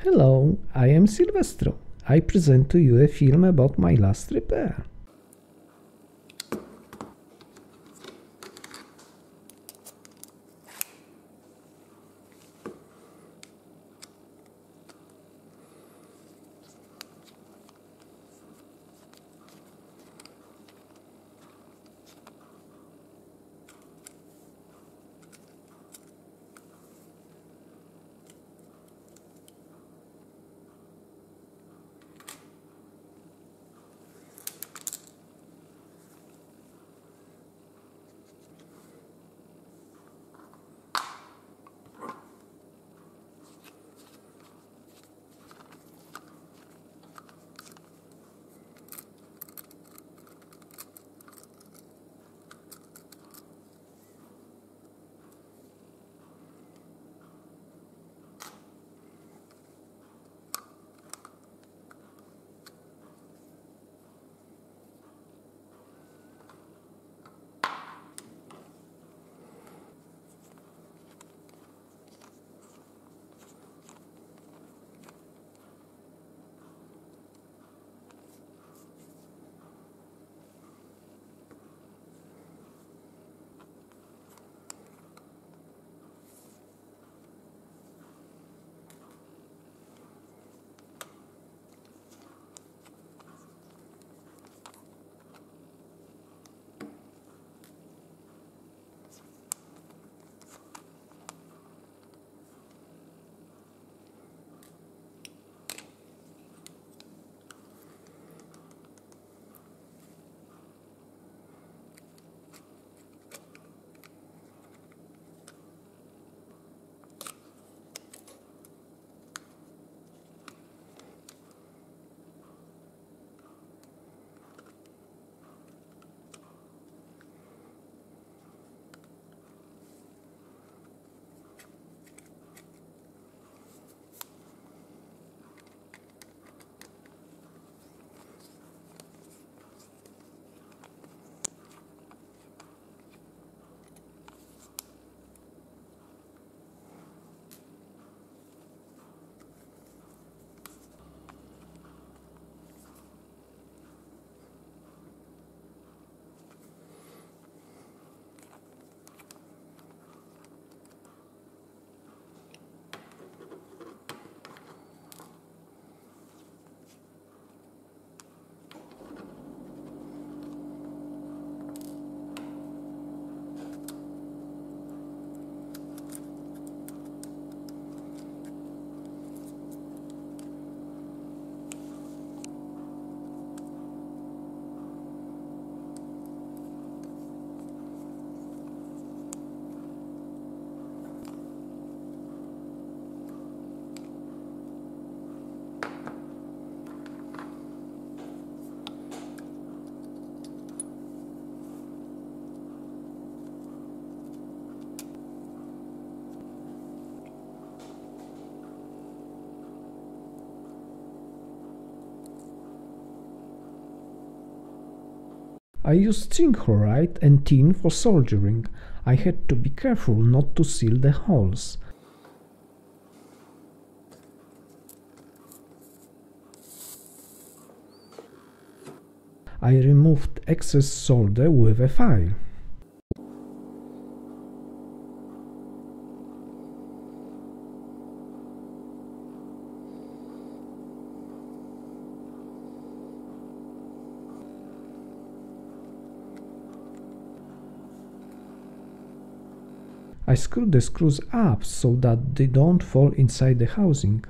Hello, I am Silvestro. I present to you a film about my last repair. I used zinc chloride and tin for soldering. I had to be careful not to seal the holes. I removed excess solder with a file. I screwed the screws up so that they don't fall inside the housing.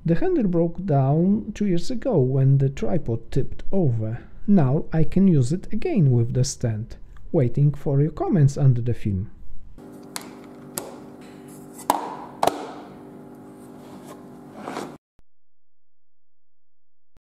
The handle broke down 2 years ago when the tripod tipped over. Now I can use it again with the stand. waiting for your comments under the film.